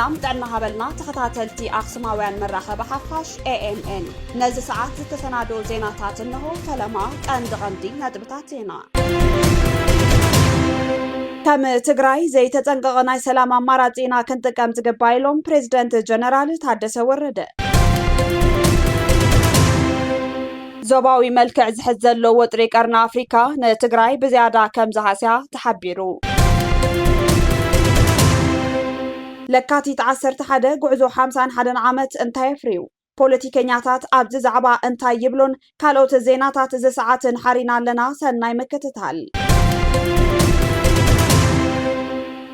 ሰላም ጥዕና ሃበልና ተኸታተልቲ ኣኽሱማውያን መራኸቢ ሓፋሽ AMN ነዚ ሰዓት ዝተሰናዶ ዜናታት እንሆ ፈለማ ቀንዲ ነጥብታት ዜና ከም ትግራይ ዘይተጠንቀቐ ናይ ሰላም ኣማራጺና ክንጥቀም ዝግባኢሎም ፕሬዝደንት ጀነራል ታደሰ ወረደ ዞባዊ መልክዕ ዝሕዝ ዘሎ ወጥሪ ቀርና ኣፍሪካ ንትግራይ ብዝያዳ ከም ዝሃስያ ተሓቢሩ ለካቲት 11 ጉዕዞ 51 ዓመት እንታይ ፍሪው ፖለቲከኛታት ኣብዚ ዛዕባ እንታይ ይብሉን ካልኦት ዜናታት ዝሰዓትን ሓሪና ኣለና ሰናይ ምክትታል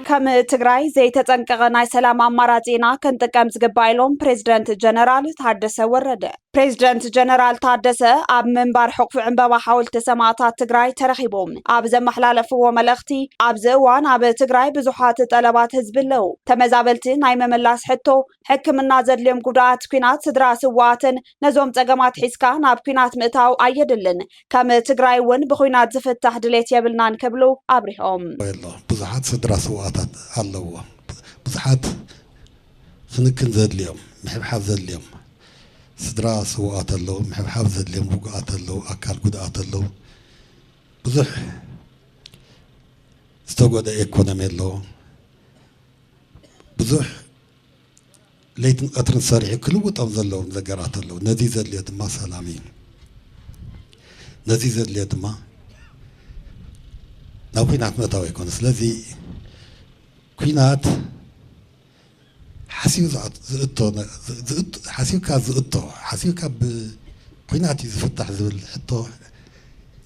ከም ትግራይ ዘይተጠንቀቐ ናይ ሰላም ኣማራጺና ክንጥቀም ዝግባኢሎም ፕሬዝደንት ጀነራል ታደሰ ወረደ ፕሬዝደንት ጀነራል ታደሰ ኣብ መንባር ሕቁፍ ዕንበባ ሓወልቲ ሰማዕታት ትግራይ ተረኺቦም ኣብ ዘመሓላለፍዎ መልእኽቲ ኣብዚ እዋን ኣብ ትግራይ ብዙሓት ጠለባት ህዝቢ ኣለው ተመዛበልቲ ናይ መመላስ ሕቶ ሕክምና ዘድልዮም ጉዳኣት ኩናት ስድራ ስዋኣትን ነዞም ፀገማት ሒዝካ ናብ ኩናት ምእታው ኣየድልን ከም ትግራይ እውን ብኩናት ዝፍታሕ ድሌት የብልናን ክብሉ ኣብሪሆም ብዙሓት ስድራ ስዋኣት ኣለዎ ብዙሓት ክንክን ዘድልዮም ምሕብሓብ ዘድልዮም ስድራ ስዋኣት ኣለዎ ምሕብሓብ ዘድልዮም ጉድኣት ኣለዎ ኣካል ጉድኣት ኣለዎ ብዙሕ ዝተጎድአ ኢኮኖሚ ኣለዎ ብዙሕ ለይትን ቀትርን ሰሪሑ ክልውጦም ዘለዎም ነገራት ኣለዎ ነዚ ዘድልዮ ድማ ሰላም እዩ ነዚ ዘድልዮ ድማ ናብ ኩናት ምእታው ኣይኮነ ስለዚ ኩናት ሓሲብካ ብኩናት ዝፍታሕ ዝብል ሕቶ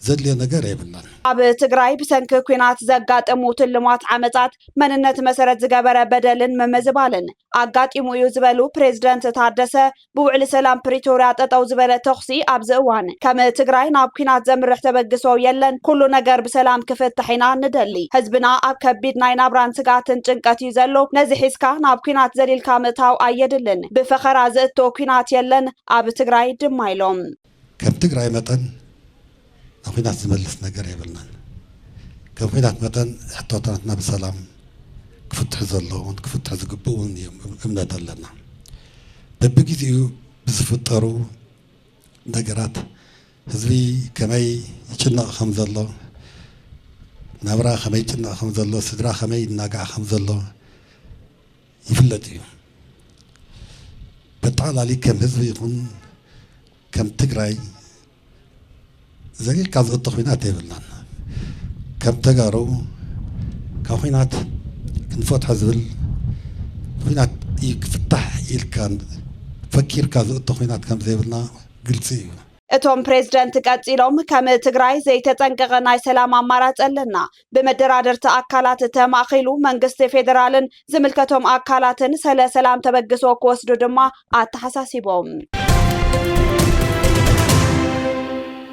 ዘድልዮ ነገር የብልናን ኣብ ትግራይ ብሰንኪ ኩናት ዘጋጠሙ ትልማት ዓመታት መንነት መሰረት ዝገበረ በደልን መመዝባልን ኣጋጢሙ እዩ ዝበሉ ፕሬዝደንት ታደሰ ብውዕሊ ሰላም ፕሪቶርያ ጠጠው ዝበለ ተኽሲ ኣብዚ እዋን ከም ትግራይ ናብ ኩናት ዘምርሕ ተበግሶ የለን ኩሉ ነገር ብሰላም ክፍታሕ ኢና ንደሊ ህዝብና ኣብ ከቢድ ናይ ናብራን ስጋትን ጭንቀት እዩ ዘሎ ነዚ ሒዝካ ናብ ኩናት ዘሊልካ ምእታው ኣየድልን ብፈኸራ ዝእቶ ኩናት የለን ኣብ ትግራይ ድማ ኢሎም ከም ትግራይ መጠን ኩናት ዝመልስ ነገር የብልናን ከም ኩናት መጠን ሕቶታትና ብሰላም ክፍትሕ ዘለዎን ክፍትሕ ዝግብኡን እዮም እምነት ኣለና በብግዚኡ ብዝፍጠሩ ነገራት ህዝቢ ከመይ ይጭነቕ ከም ዘሎ ናብራ ከመይ ይጭነቕ ከም ዘሎ ስድራ ከመይ ይናጋዕ ከም ዘሎ ይፍለጥ እዩ በጠቕላሊ ከም ህዝቢ ይኹን ከም ትግራይ زي كذا التخوينات يبلنا كم تجارو كخوينات كنفوت حزبل خوينات يفتح يلكان فكير كذا التخوينات كم زي بلنا قلتي እቶም ፕሬዝደንት ቀፂሎም ከም ትግራይ ዘይተጠንቀቐ ናይ ሰላም ኣማራጭ ኣለና ብመደራደርቲ ኣካላት ተማኺሉ መንግስቲ ፌደራልን ዝምልከቶም ኣካላትን ሰላም ተበግሶ ክወስዱ ድማ ኣተሓሳሲቦም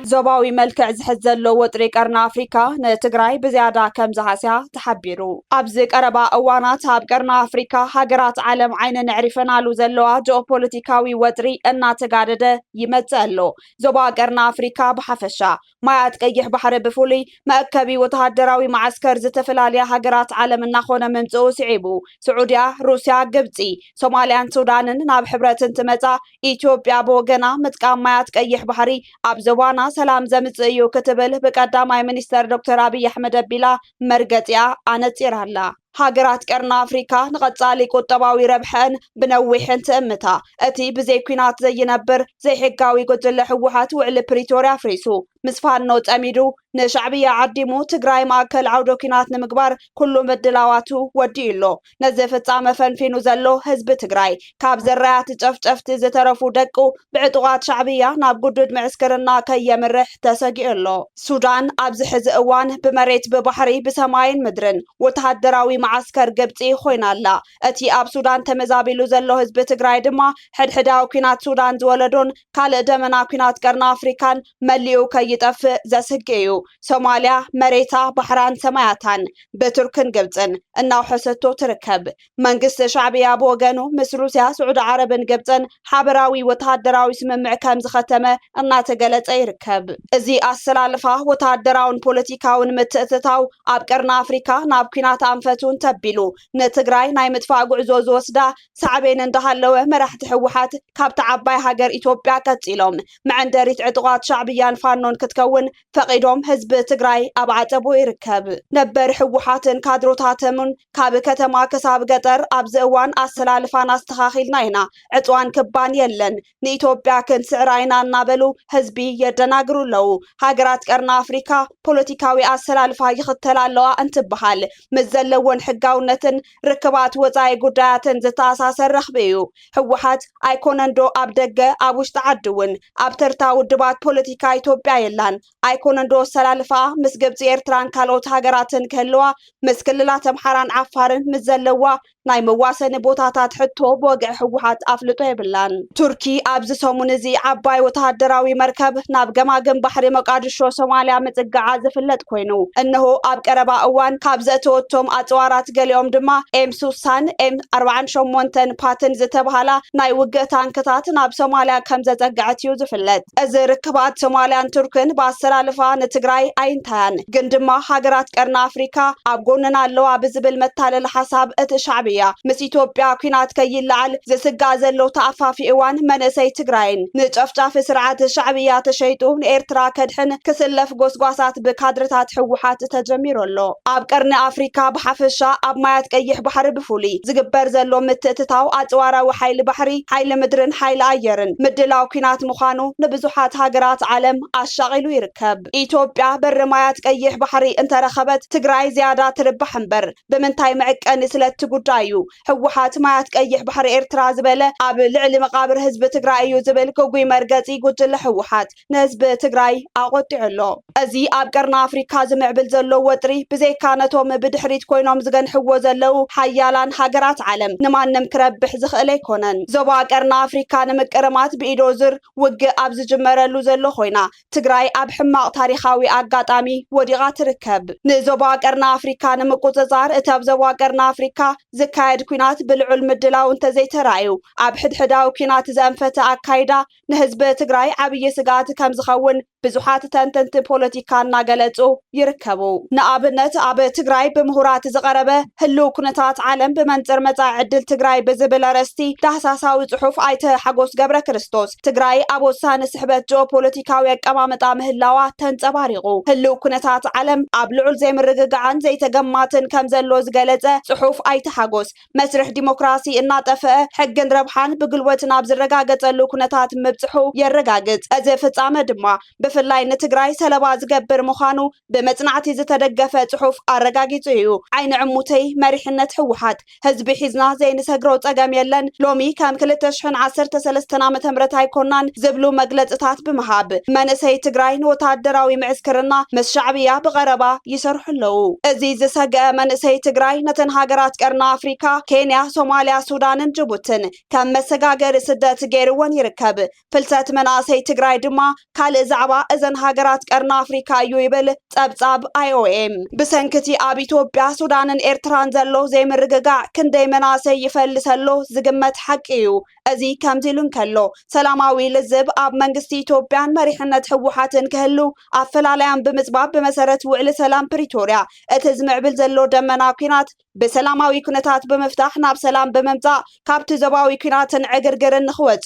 ዞባዊ መልክዕ ዝሕዝ ዘሎ ወጥሪ ቀርና ኣፍሪካ ንትግራይ ብዝያዳ ከም ዝሃስያ ተሓቢሩ ኣብዚ ቀረባ እዋናት ኣብ ቀርና ኣፍሪካ ሃገራት ዓለም ዓይነ ንዕሪፈናሉ ዘለዋ ጂኦፖለቲካዊ ወጥሪ እናተጋደደ ይመጽእ ኣሎ ዞባ ቀርና ኣፍሪካ ብሓፈሻ ማያት ቀይሕ ባሕሪ ብፍሉይ መእከቢ ወተሃደራዊ ማዓስከር ዝተፈላለየ ሃገራት ዓለም እናኾነ ምምጽኡ ስዒቡ ስዑድያ ሩስያ ግብፂ ሶማልያን ሱዳንን ናብ ሕብረትን ትመጻ ኢትዮጵያ ብወገና ምጥቃም ማያት ቀይሕ ባሕሪ ኣብ ዞባና ሰላም ዘምጽእ እዩ ክትብል ብቀዳማይ ሚኒስተር ዶክተር አብይ አሕመድ አቢላ መርገጽያ ኣነጺራላ ሃገራት ቀርና ኣፍሪካ ንቐጻሊ ቁጠባዊ ረብሐን ብነዊሕን ትእምታ እቲ ብዘይ ኩናት ዘይነብር ዘይሕጋዊ ጉጅለ ሕወሓት ውዕሊ ፕሪቶርያ ፍሪሱ ምስ ፋኖ ፀሚዱ ንሻዕብያ ዓዲሙ ትግራይ ማእከል ዓውደ ኩናት ንምግባር ኩሉ ምድላዋቱ ወዲኡሎ ነዚ ፍጻመ ፈንፊኑ ዘሎ ህዝቢ ትግራይ ካብ ዘራያት ጨፍጨፍቲ ዝተረፉ ደቁ ብዕጡቓት ሻዕብያ ናብ ጉዱድ ምዕስክርና ከየምርሕ ተሰጊኡሎ ሱዳን ኣብዚ ሕዚ እዋን ብመሬት ብባሕሪ ብሰማይን ምድርን ወተሃደራዊ معسكر قبطي خوينا الله اتي اب سودان تمزابيلو زلو حزب تግራይ ድማ ሕድሕዳው ኩናት ሱዳን ዝወለዶን ካልእ ደመና ኩናት ቀርና ኣፍሪካን መሊኡ ከይጠፍ ዘስገዩ ሶማሊያ መሬታ ባህራን ሰማያታን በቱርክን ግብፅን እናውሐሰቶ ትርከብ መንግስት ሻዕብያ በወገኑ ምስ ሩስያ ስዑድ ዓረብን ግብፅን ሓበራዊ ወተሃደራዊ ስምምዕ ከም ዝኸተመ እናተገለጸ ይርከብ እዚ ኣሰላልፋ ወተሃደራውን ፖለቲካውን ምትእትታው ኣብ ቀርና ኣፍሪካ ናብ ኩናት አንፈቱን እውን ተቢሉ ንትግራይ ናይ ምጥፋእ ጉዕዞ ዝወስዳ ሳዕቤን እንዳሃለወ መራሕቲ ሕወሓት ካብቲ ዓባይ ሃገር ኢትዮጵያ ቀፂሎም መዐንደሪት ዕጡቃት ሻዕብያን ፋኖን ክትከውን ፈቂዶም ህዝቢ ትግራይ ኣብ ዓፀቦ ይርከብ ነበር ሕወሓትን ካድሮታተምን ካብ ከተማ ክሳብ ገጠር ኣብዚ እዋን ኣሰላልፋን ኣስተኻኺልና ኢና ዕፅዋን ክባን የለን ንኢትዮጵያ ክንስዕራ ኢና እናበሉ ህዝቢ የደናግሩ ኣለው ሃገራት ቀርና ኣፍሪካ ፖለቲካዊ ኣሰላልፋ ይኽተላ ኣለዋ እንትበሃል ምስ ዘለዎን ሕጋውነትን ርክባት ወፃኢ ጉዳያትን ዝተኣሳሰር ረኽቢ እዩ ሕወሓት ኣይኮነንዶ ኣብ ደገ ኣብ ውሽጢ ዓዲ እውን ኣብ ተርታ ውድባት ፖለቲካ ኢትዮጵያ የላን ኣይኮነንዶ ኣሰላልፋ ምስ ግብፂ ኤርትራን ካልኦት ሃገራትን ክህልዋ ምስ ክልላት ኣምሓራን ዓፋርን ምስ ዘለዋ ናይ መዋሰኒ ቦታታት ሕቶ ብወግዒ ሕወሓት ኣፍልጦ የብላን ቱርኪ ኣብዚ ሰሙን እዚ ዓባይ ወተሃደራዊ መርከብ ናብ ገማግም ባሕሪ መቃድሾ ሶማልያ ምፅጋዓ ዝፍለጥ ኮይኑ እነሆ ኣብ ቀረባ እዋን ካብ ዘእተወቶም ኣፅዋራት ገሊኦም ድማ ኤም60 ኤም48 ፓትን ዝተባሃላ ናይ ውግእ ታንክታት ናብ ሶማልያ ከም ዘፀግዐት እዩ ዝፍለጥ እዚ ርክባት ሶማልያን ቱርክን ብኣሰላልፋ ንትግራይ ኣይንታያን ግን ድማ ሃገራት ቀርና ኣፍሪካ ኣብ ጎንና ኣለዋ ብዝብል መታለል ሓሳብ እቲ ሻዕብያ ምስ ኢትዮጵያ ኩናት ከይለዓል ዝስጋእ ዘሎ ተኣፋፊ እዋን መንእሰይ ትግራይን ንጨፍጫፍ ስርዓት ሻዕብያ ተሸይጡ ንኤርትራ ከድሕን ክስለፍ ጎስጓሳት ብካድርታት ሕወሓት ተጀሚሩ ኣሎ ኣብ ቀርኒ ኣፍሪካ ብሓፈሻ ኣብ ማያት ቀይሕ ባሕሪ ብፍሉይ ዝግበር ዘሎ ምትእትታው ኣፅዋራዊ ሓይሊ ባሕሪ ሓይሊ ምድርን ሓይሊ ኣየርን ምድላው ኩናት ምዃኑ ንብዙሓት ሃገራት ዓለም ኣሻቒሉ ይርከብ ኢትዮጵያ በሪ ማያት ቀይሕ ባሕሪ እንተረኸበት ትግራይ ዝያዳ ትርባሕ እምበር ብምንታይ መዕቀኒ ስለቲ ጉዳይ እዩ ሕወሓት ማያት ቀይሕ ባሕሪ ኤርትራ ዝበለ ኣብ ልዕሊ መቃብር ህዝቢ ትግራይ እዩ ዝብል ክጉይ መርገፂ ጉጅለ ሕወሓት ንህዝቢ ትግራይ ኣቆጢዑ ኣሎ እዚ ኣብ ቀርና ኣፍሪካ ዝምዕብል ዘሎ ወጥሪ ብዘይካ ነቶም ብድሕሪት ኮይኖም ዝገንሕዎ ዘለው ሓያላን ሃገራት ዓለም ንማንም ክረብሕ ዝኽእል ኣይኮነን ዞባ ቀርና ኣፍሪካ ንምቅርማት ብኢዶዝር ውግእ ኣብ ዝጅመረሉ ዘሎ ኮይና ትግራይ ኣብ ሕማቕ ታሪኻዊ ኣጋጣሚ ወዲቓ ትርከብ ንዞባ ቀርና ኣፍሪካ ንምቁፅፃር እቲ ኣብ ዞባ ቀርና ኣፍሪካ ዝካየድ ኩናት ብልዑል ምድላው እንተዘይተራእዩ ኣብ ሕድሕዳዊ ኩናት ዘንፈተ ኣካይዳ ንህዝቢ ትግራይ ዓብይ ስጋት ከም ዝኸውን ብዙሓት ተንተንቲ ፖለቲካ እናገለጹ ይርከቡ ንኣብነት ኣብ ትግራይ ብምሁራት ዝቐረበ ህልው ኩነታት ዓለም ብመንፅር መጻኢ ዕድል ትግራይ ብዝብል ኣርእስቲ ዳህሳሳዊ ጽሑፍ ኣይተ ሓጎስ ገብረ ክርስቶስ ትግራይ ኣብ ወሳኒ ስሕበት ጂኦፖለቲካዊ ኣቀማምጣ ምህላዋ ተንጸባሪቑ ህልው ኩነታት ዓለም ኣብ ልዑል ዘይምርግጋዕን ዘይተገማትን ከም ዘሎ ዝገለጸ ጽሑፍ ኣይተ ሓጎስ መስርሕ ዲሞክራሲ እናጠፍአ ሕግን ረብሓን ብግልበት ናብ ዝረጋገጸሉ ኩነታት ምብጽሑ የረጋግጽ እዚ ፍጻመ ድማ ብፍላይ ንትግራይ ሰለባ ዝገብር ምዃኑ ብመጽናዕቲ ዝተደገፈ ጽሑፍ ኣረጋጊጹ እዩ ዓይኒ ዕሙተይ መሪሕነት ሕወሓት ህዝቢ ሒዝና ዘይንሰግሮ ጸገም የለን ሎሚ ከም 2013 ዓ.ም ኣይኮናን ዝብሉ መግለጽታት ብምሃብ መንእሰይ ትግራይ ንወታደራዊ ምዕስክርና ምስ ሻዕብያ ብቐረባ ይሰርሑ ኣለዉ እዚ ዝሰግአ መንእሰይ ትግራይ ነተን ሃገራት ቀርና ኣፍሪካ ኬንያ ሶማልያ ሱዳንን ጅቡትን ከም መሰጋገሪ ስደት ገይርዎን ይርከብ ፍልሰት መናእሰይ ትግራይ ድማ ካልእ ዛዕባ እዘን ሃገራት ቀርና ኣፍሪካ እዩ ይብል ጸብጻብ IOM ብሰንክቲ ኣብ ኢትዮጵያ ሱዳንን ኤርትራን ዘሎ ዘይምርግጋዕ ክንደይ መናእሰይ ይፈልሰሎ ዝግመት ሓቂ እዩ እዚ ከምዚ ኢሉ እንከሎ ሰላማዊ ልዝብ ኣብ መንግስቲ ኢትዮጵያን መሪሕነት ሕወሓትን ክህሉ ኣፈላላያን ብምጽባብ ብመሰረት ውዕሊ ሰላም ፕሪቶሪያ እቲ ዝምዕብል ዘሎ ደመና ኩናት ብሰላማዊ ኩነታት ብምፍታሕ ናብ ሰላም ብምምጻእ ካብቲ ዞባዊ ኩናትን ዕግርግርን ንኽወፁ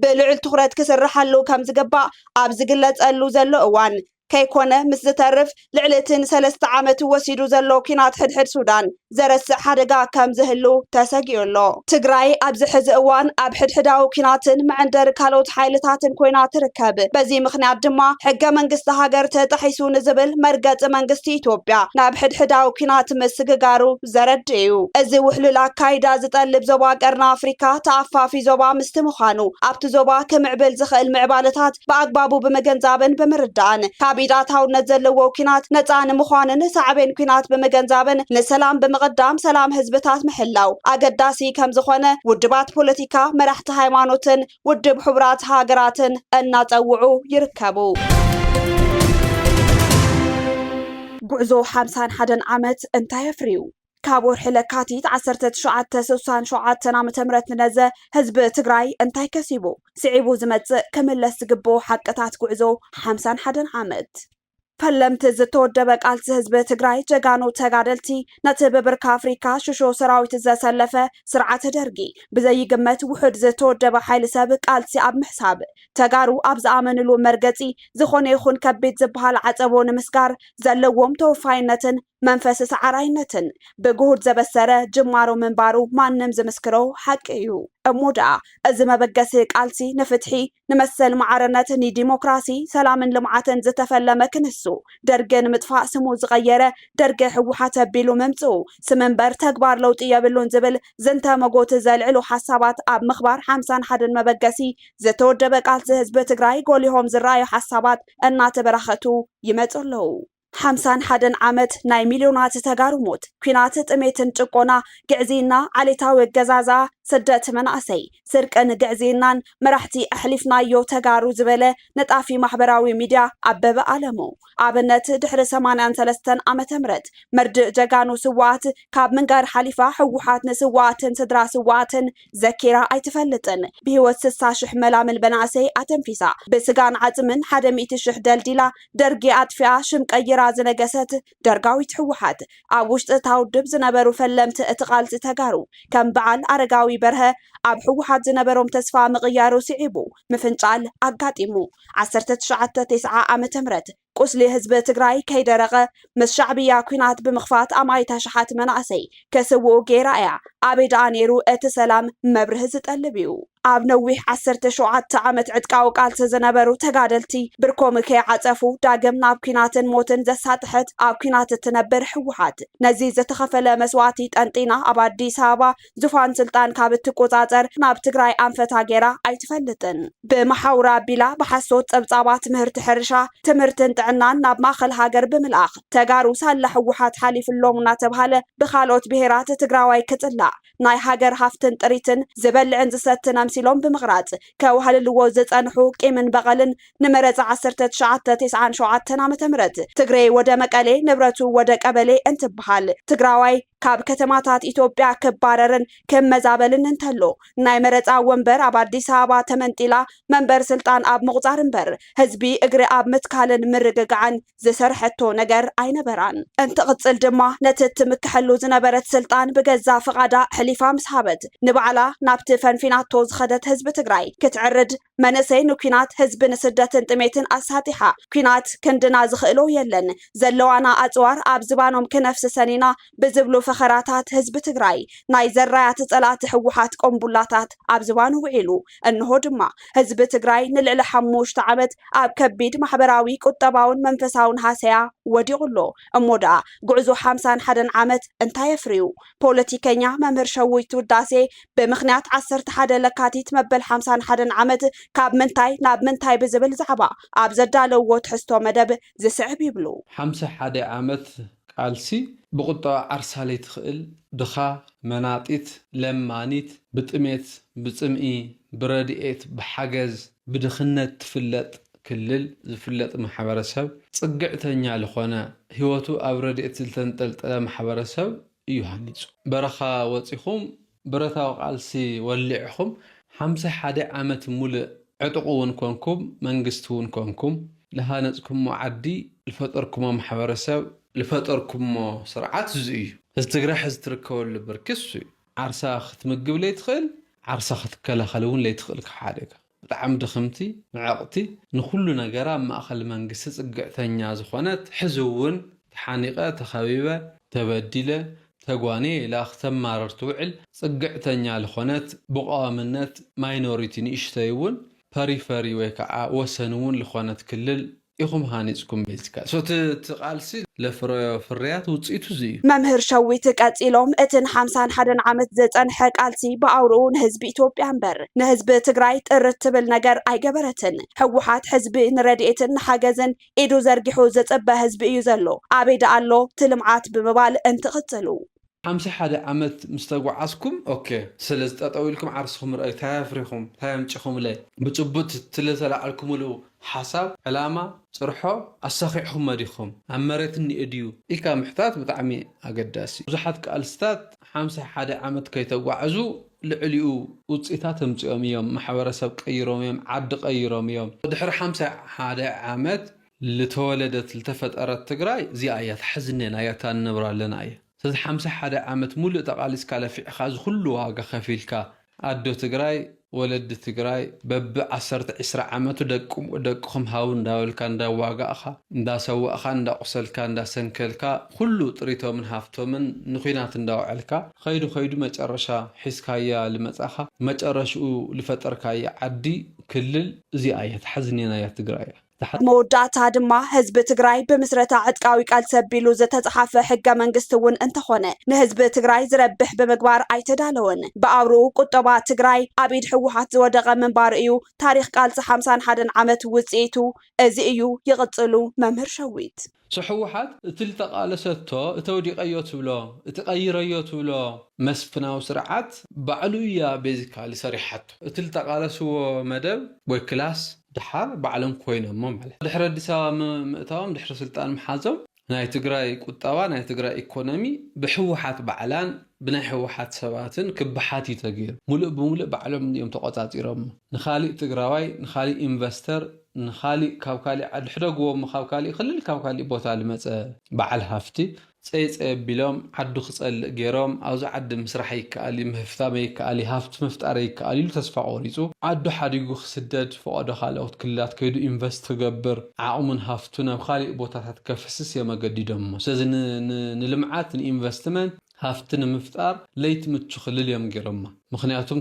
ብልዑል ትኹረት ክስርሐሉ ከም ዝግባእ ኣብ ዝግለጸሉ ዘሎ እዋን ከይኮነ ምስ ዝተርፍ ልዕልትን 3 ዓመት ወሲዱ ዘሎ ኩናት ሕድሕድ ሱዳን ዘረስዕ ሓደጋ ከም ዝህሉ ተሰጊኡሎ ትግራይ ኣብዚ ሕዚ እዋን ኣብ ሕድሕዳዊ ኩናትን መዐንደር ካልኦት ሓይልታትን ኮይና ትርከብ በዚ ምክንያት ድማ ሕገ መንግስቲ ሃገር ተጣሒሱ ንዝብል መርገፂ መንግስቲ ኢትዮጵያ ናብ ሕድሕዳዊ ኩናት ምስግጋሩ ዘረድእ እዩ እዚ ውሕሉል ኣካይዳ ዝጠልብ ዞባ ቀርና ኣፍሪካ ተኣፋፊ ዞባ ምስቲ ምዃኑ ኣብቲ ዞባ ክምዕብል ዝኽእል ምዕባለታት ብኣግባቡ ብምገንዛብን ብምርዳእን ካብ ኢዳታውነት ዘለዎ ኩናት ነፃ ንምዃንን ሳዕቤን ኩናት ብምገንዛብን ንሰላም ብምቕዳም ሰላም ህዝብታት ምሕላው ኣገዳሲ ከም ዝኾነ ውድባት ፖለቲካ መራሕቲ ሃይማኖትን ውድብ ሕቡራት ሃገራትን እናፀውዑ ይርከቡ ጉዕዞ 51 ዓመት እንታይ ኣፍርዩ ካብ ወርሒ ለካቲት 1967 ዓ.ም ንነዘ ህዝቢ ትግራይ እንታይ ከሲቡ ስዒቡ ዝመጽእ ክምለስ ዝግብኦ ሓቅታት ጉዕዞ 51 ዓመት ፈለምት ዝተወደበ ቃልሲ ህዝቢ ትግራይ ጀጋኑ ተጋደልቲ ነቲ ብብርካ አፍሪካ ሽሾ ሰራዊት ዘሰለፈ ስርዓት ደርጊ ብዘይግመት ውሕድ ዝተወደበ ሓይሊ ሰብ ቃልሲ ኣብ ምሕሳብ ተጋሩ ኣብ ዝኣመንሉ መርገፂ ዝኾነ ይኹን ከቢድ ዝበሃል ዓፀቦ ንምስጋር ዘለዎም ተወፋይነትን መንፈስ ሰዓራይነትን ብጉሁድ ዘበሰረ ጅማሮ ምንባሩ ማንም ዝምስክሮ ሓቂ እዩ እሙዳ እዚ መበገሲ ቃልሲ ንፍትሒ ንመሰል ማዕረነት ንዲሞክራሲ ሰላምን ልምዓትን ዝተፈለመ ክንሱ ደርግን ምጥፋእ ስሙ ዝቀየረ ደርገ ሕወሓት ኣቢሉ ምምፅኡ ስምንበር ተግባር ለውጢ የብሉን ዝብል ዝንተ መጎት ዘልዕሉ ሓሳባት ኣብ ምኽባር 51 መበገሲ ዝተወደበ ቃልሲ ህዝቢ ትግራይ ጎሊሆም ዝረኣዩ ሓሳባት እናተበራኸቱ ይመፁ ኣለዉ 51 ዓመት ናይ ሚልዮናት ተጋሩ ሞት ኩናት ጥሜትን ጭቆና ግዕዚና ዓሌታዊ ገዛዛ ስደት መናእሰይ ስርቅን ግዕዚናን መራሕቲ ኣሕሊፍናዮ ተጋሩ ዝበለ ነጣፊ ማሕበራዊ ሚድያ ኣበበ ኣለሙ ኣብነት ድሕሪ 83 ዓመተ ምህረት መርድእ ጀጋኑ ስዋኣት ካብ ምንጋር ሓሊፋ ሕወሓት ንስዋኣትን ስድራ ስዋኣትን ዘኪራ ኣይትፈልጥን ብሂወት 60,000 መላምል በናእሰይ ኣተንፊሳ ብስጋን ዓፅምን 100,000 ደልዲላ ደርጊ ኣጥፊኣ ሽም ቀይራ ዝነገሰት ደርጋዊት ሕወሓት ኣብ ውሽጢ ታውድብ ዝነበሩ ፈለምቲ እቲ ቃልሲ ተጋሩ ከም በዓል ኣረጋዊ በርሀ ኣብ ሕወሓት ዝነበሮም ተስፋ ምቕያሩ ስዒቡ ምፍንጫል ኣጋጢሙ 1990 ዓመተ ምህረት ቁስሊ ህዝቢ ትግራይ ከይደረቀ ምስ ሻዕብያ ኩናት ብምኽፋት ኣማይታ ሸሓት መናእሰይ ከስውኡ ጌራ እያ ኣበይ ደኣ ነይሩ እቲ ሰላም መብርህ ዝጠልብ እዩ ኣብ ነዊሕ 17 ዓመት ዕጥቃዊ ቃልሲ ዝነበሩ ተጋደልቲ ብርኮም ከይዓፀፉ ዳግም ናብ ኩናትን ሞትን ዘሳጥሐት ኣብ ኩናት እትነብር ሕወሓት ነዚ ዝተኸፈለ መስዋዕቲ ጠንጢና ኣብ ኣዲስ ኣበባ ዙፋን ስልጣን ካብ እትቆፃፀር ናብ ትግራይ ኣንፈታ ጌራ ኣይትፈልጥን ብመሓውራ ኣቢላ ብሓሶት ፀብፃባት ምህርቲ ሕርሻ ትምህርትን ጥዕናን ናብ ማእኸል ሃገር ብምልኣኽ ተጋሩ ሳላ ሕወሓት ሓሊፍሎም እናተባሃለ ብካልኦት ብሄራት ትግራዋይ ክፅላእ ናይ ሃገር ሃፍትን ጥሪትን ዝበልዕን ዝሰትን ኣምሲሎም ብምቕራፅ ከውሃልልዎ ዝፀንሑ ቂምን በቐልን ንመረፃ 1997 ዓመተ ምህረት ትግሬ ወደ መቀሌ ንብረቱ ወደ ቀበሌ እንትበሃል ትግራዋይ ካብ ከተማታት ኢትዮጵያ ክባረርን ከመዛበልን እንተሎ ናይ መረፃ ወንበር ኣብ ኣዲስ ኣበባ ተመንጢላ መንበር ስልጣን ኣብ ምቁፃር እምበር ህዝቢ እግሪ ኣብ ምትካልን ምርግጋዕን ዝሰርሐቶ ነገር ኣይነበራን እንትቅፅል ድማ ነቲ ትምክሐሉ ዝነበረት ስልጣን ብገዛ ፍቃዳ ሕሊፋ ምስሃበት ንባዕላ ናብቲ ፈንፊናቶ ዝኸደት ህዝቢ ትግራይ ክትዕርድ መንእሰይ ንኩናት ህዝቢ ንስደትን ጥሜትን ኣሳጢሓ ኩናት ክንድና ዝኽእሎ የለን ዘለዋና ኣፅዋር ኣብ ዝባኖም ክነፍሲ ሰኒና ብዝብሉ ፈኸራታት ህዝቢ ትግራይ ናይ ዘራያት ፀላእቲ ሕወሓት ቆምቡላታት ኣብ ዝባኑ ውዒሉ እንሆ ድማ ህዝቢ ትግራይ ንልዕሊ 5 ዓመት ኣብ ከቢድ ማሕበራዊ ቁጠባውን መንፈሳውን ሃሰያ ወዲቑሎ እሞዳ ጉዕዞ 51 ዓመት እንታይ የፍርዩ ፖለቲከኛ መምህር ሸዊት ውዳሴ ብምኽንያት 11 ለካቲት መበል 51 ዓመት ካብ ምንታይ ናብ ምንታይ ብዝብል ዛዕባ ኣብ ዘዳለውዎ ትሕዝቶ መደብ ዝስዕብ ይብሉ 51 ዓመት ቃልሲ ብቁጠባ ዓርሳለይ ትኽእል ድኻ መናጢት ለማኒት ብጥሜት ብፅምኢ ብረድኤት ብሓገዝ ብድኽነት ትፍለጥ ክልል ዝፍለጥ ማሕበረሰብ ጽግዕተኛ ዝኾነ ህይወቱ ኣብ ረድኤት ዝተንጠልጠለ ማሕበረሰብ እዩ ሃኒጹ በረኻ ወፂኹም ብረታዊ ቃልሲ ወሊዕኹም 51 ዓመት ሙሉእ ዕጡቕ እውን ኮንኩም መንግስቲ እውን ኮንኩም ለሃነጽኩሞ ዓዲ ዝፈጠርኩሞ ማሕበረሰብ ዝፈጠርኩሞ ስርዓት እዚ እዩ እዚ ትግራይ ሕዚ ትርከበሉ ብርክስ እዩ ዓርሳ ክትምግብ ለይትኽእል ዓርሳ ክትከላኸል እውን ለይትኽእል ካብ ሓደጋ ብጣዕሚ ድኽምቲ ምዕቕቲ ንኩሉ ነገራ ማእኸል መንግስቲ ጽግዕተኛ ዝኾነት ሕዚ እውን ተሓኒቐ ተኸቢበ ተበዲለ ተጓኔ ኢላ ክተማረር ትውዕል ጽግዕተኛ ዝኾነት ብቋዋምነት ማይኖሪቲ ንእሽተይ እውን ፐሪፈሪ ወይ ከዓ ወሰን እውን ዝኾነት ክልል ኢኹም ሃኒጽኩም ቤትካ ሶት ትቃልሲ ለፍረዮ ፍርያት ውፅኢቱ እዚ እዩ መምህር ሸዊት ቀፂሎም እትን 51 ዓመት ዘፀንሐ ቃልሲ ብኣውርኡ ንህዝቢ ኢትዮጵያ እምበር ንህዝቢ ትግራይ ጥርት ትብል ነገር ኣይገበረትን ሕወሓት ህዝቢ ንረድኤትን ንሓገዝን ኢዱ ዘርጊሑ ዘፀበ ህዝቢ እዩ ዘሎ ኣበይ ደኣ ኣሎ ትልምዓት ብምባል እንትቕፅሉ 51 ዓመት ምስተጓዓዝኩም ኦኬ ስለዝጠጠው ኢልኩም ዓርስኩም ርአይ ታያፍሪኹም ታያምጭኹም ለይ ብጭቡጥ ትለተላዓልኩምሉ ሓሳብ ዕላማ ፅርሖ ኣሳኺዕኹም መዲኹም ኣብ መሬት እንእድዩ ኢልካ ምሕታት ብጣዕሚ ኣገዳሲ ብዙሓት ቃልስታት 51 ዓመት ከይተጓዓዙ ልዕሊኡ ውፅኢታት ተምፅኦም እዮም ማሕበረሰብ ቀይሮም እዮም ዓዲ ቀይሮም እዮም ድሕሪ 51 ዓመት لتولدت لتفترت تግራይ እዚኣ እያ ተሕዝነና እያ ታንብራለና እያ ስለዚ 51 ዓመት ሙሉእ ተቃሊስካ ለፊዕኻ ዝኩሉ ዋጋ ከፊልካ ኣዶ ትግራይ ወለድ ትግራይ በብ 10 ዓመቱ ደቅኹም ሃው እንዳወልካ እንዳዋጋእኻ እንዳሰዋእኻ እንዳቆሰልካ እንዳሰንከልካ ኩሉ ጥሪቶምን ሃፍቶምን ንኹናት እንዳውዕልካ ኸይዱ መጨረሻ ሒስካያ ልመጻኻ መጨረሽኡ ልፈጠርካያ ዓዲ ክልል እዚኣ እያ ተሕዝነና እያ ትግራይ መወዳእታ ድማ ህዝቢ ትግራይ ብምስረታ ዕጥቃዊ ቃል ሰቢሉ ዝተጻሓፈ ሕገ መንግስቲ እውን እንተኾነ ንህዝቢ ትግራይ ዝረብሕ ብምግባር ኣይተዳለወን በአብሩ ቁጠባ ትግራይ አቢድ ሕወሓት ዝወደቀ መንባር እዩ ታሪክ ቃልሲ 51 ዓመት ውጽኢቱ እዚ እዩ ይቕጽሉ መምህር ሸዊት ሕወሓት እትልተቃለሰቶ እተወዲቀዮ ትብሎ እትቀይረዮ ትብሎ መስፍናዊ ስርዓት ባዕሉ እያ ቤዚካሊ ሰሪሓቶ እትልተቃለስዎ መደብ ወይ ክላስ ድሓር ባዕሎም ኮይኖም ማለት ድሕረ አዲስ አበባ ምእታዎም ድሕረ ስልጣን መሓዞም ናይ ትግራይ ቁጠባ ናይ ትግራይ ኢኮኖሚ ብሕወሓት ባዕላን ብናይ ሕወሓት ሰባትን ክብሓት ይተገይሩ ሙሉእ ባዕሎም እዮም ተቆጻጺሮም ንኻሊእ ትግራዋይ ንኻሊእ ኢንቨስተር ንኻሊእ ካብ ካሊእ ዓዲ ሕደግዎም ካብ ካሊእ ክልል ካብ ካሊእ ቦታ ልመጸ በዓል ሃፍቲ ፀይፀ ቢሎም ዓዱ ክጸልእ ገይሮም ኣብዛ ዓዲ ምስራሕ ይከኣል ምፍታም ይከኣል ሃፍቲ ምፍጣር ይከኣል ኢሉ ተስፋ ቆሪጹ ዓዱ ሓዲጉ ክስደድ ፈቀዶ ካልኦት ክልላት ከይዱ ኢንቨስት ክገብር ዓቕሙን ሃፍቱን ኣብ ካሊእ ቦታታት ከፍስስ የመገዲዶም ስለዚ ንልምዓት ንኢንቨስትመንት ሃፍትን ምፍጣር ለይት ምቹ ክልል እዮም ገይሮም ምክንያቱም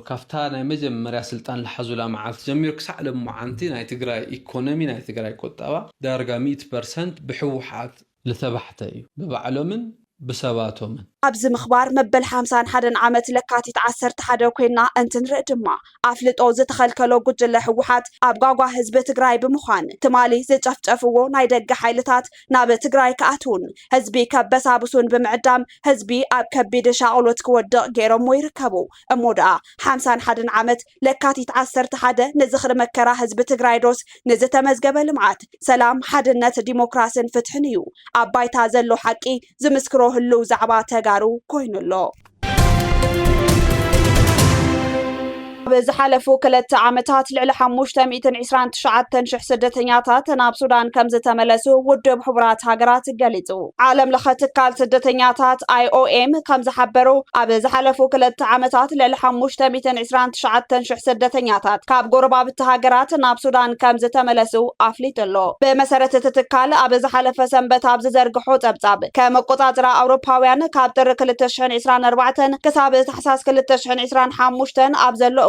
ካብታ ናይ መጀመርያ ስልጣን ለሐዙላ መዓልት ጀሚሩ ክሳዕ ለመዓንቲ ናይ ትግራይ ኢኮኖሚ ናይ ትግራይ ቁጠባ ዳርጋ 100% ብሕወሓት لتبحت ببعلومن بسباتومن ኣብዚ ምኽባር መበል 51 ዓመት ለካቲት 11 ኮይና እንትንርኢ ድማ ኣፍልጦ ዝተኸልከሎ ጉጅለ ሕወሓት ኣብ ጓጓ ህዝቢ ትግራይ ብምዃን ትማሊ ዝጨፍጨፍዎ ናይ ደገ ሓይልታት ናብ ትግራይ ከኣትውን ህዝቢ ከበሳብሱን ብምዕዳም ህዝቢ ኣብ ከቢድ ሻቕሎት ክወድቕ ገይሮም ይርከቡ እሞዳ 51 ዓመት ለካቲት 11 ንዝኽሪ መከራ ህዝቢ ትግራይ ዶስ ንዝተመዝገበ ልምዓት ሰላም ሓድነት ዲሞክራሲን ፍትሕን እዩ ኣብ ባይታ ዘሎ ሓቂ ዝምስክሮ ህልው ዛዕባ ተጋሩ ኮይኑሎ بزحلفو كلت عامتات لعل 529 ስደተኛታት ናብ ሱዳን ከም ዝተመለሱ ውድብ ሕቡራት ሃገራት ገሊጹ ዓለም ለኸ ትካል ስደተኛታት IOM ከም ዝሓበሩ ኣብ ዝሓለፉ ክልተ ዓመታት ልዕሊ 529 ስደተኛታት ካብ ጎረባብቲ ሃገራት ናብ ሱዳን ከም ዝተመለሱ ኣፍሊጡሎ ብመሰረት ትካል ኣብ ዝሓለፈ ሰንበት ኣብ ዝዘርግሖ ጸብጻብ ከመቆጻጽራ ኣውሮፓውያን ካብ ጥር 2024 ክሳብ ታሕሳስ 2025 ኣብ ዘሎ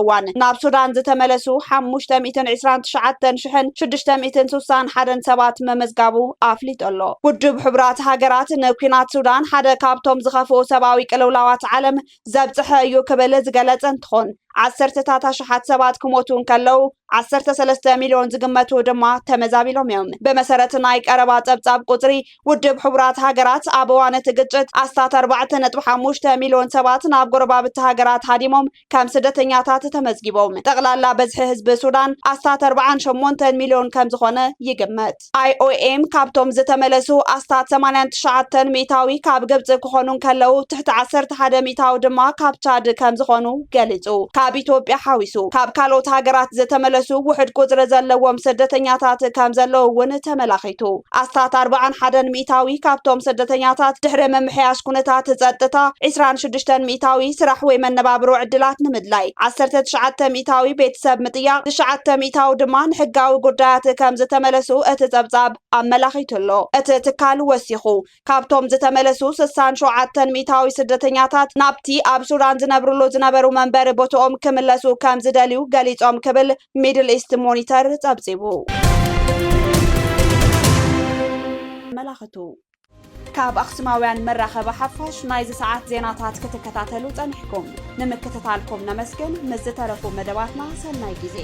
ናብ ሱዳን ዝተመለሱ 529,661 ሰባት መመዝጋቡ ኣፍሊጡሎ ውድብ ሕቡራት ሃገራት ንኩናት ሱዳን ሓደ ካብቶም ዝኸፍኡ ሰብኣዊ ቅልውላዋት ዓለም ዘብጽሐ እዩ ክብል ዝገለጸ እንትኾን 10,000 ሰባት ክሞቱን ከለው 13 ሚሊዮን ዝግመቱ ድማ ተመዛቢሎም እዮም በመሰረት ናይ ቀረባ ጸብጻብ ቁጽሪ ውድብ ሕቡራት ሃገራት ኣብ እዋን ግጭት 4.5 ሚሊዮን ሰባት ናብ ጎረባብቲ ሃገራት ሃዲሞም ከም ስደተኛታት ተመዝጊቦም ጠቅላላ በዝሒ ህዝቢ ሱዳን 48 ሚሊዮን ከም ዝኾነ ይግመት IOM ካብቶም ዝተመለሱ 89 ሚታዊ ካብ ግብጽ ክኾኑን ከለው ትሕቲ 11 ሚታዊ ድማ ካብ ቻድ ከም ዝኾኑ ገሊጹ ካብ ኢትዮጵያ ሓዊሱ ካብ ካልኦት ሃገራት ዝተመለሱ ውሕድ ቁጽሪ ዘለዎም ስደተኛታት ከም ዘለው እውን ተመላኺቱ 41 ሚታዊ ካብቶም ስደተኛታት ድሕሪ መምሕያሽ ኩነታት ጸጥታ 26 ሚታዊ ስራሕ ወይ መነባብሮ ዕድላት ንምድላይ 19 ሚታዊ ቤተሰብ ምጥያቅ 9 ሚታዊ ድማ ንሕጋዊ ጉዳያት ከም ዝተመለሱ እቲ ጸብጻብ ኣመላኺቱሎ እቲ ትካል ወሲኹ ካብቶም ዝተመለሱ 67 ሚታዊ ስደተኛታት ናብቲ ኣብ ሱዳን ዝነብሩሉ ዝነበሩ መንበሪ ቦታኦም ክምለሱ ከም ዝደልዩ ገሊጾም ክብል ሚድል ኢስት ሞኒተር ጸብጺቡ መላኽቱ ካብ ኣኽሱማውያን መራኸቢ ሓፋሽ ናይዚ ሰዓት ዜናታት ክትከታተሉ ጸኒሕኩም ንምክትታልኩም ነመስገን ምስ ዝተረፉ መደባትና ሰናይ ጊዜ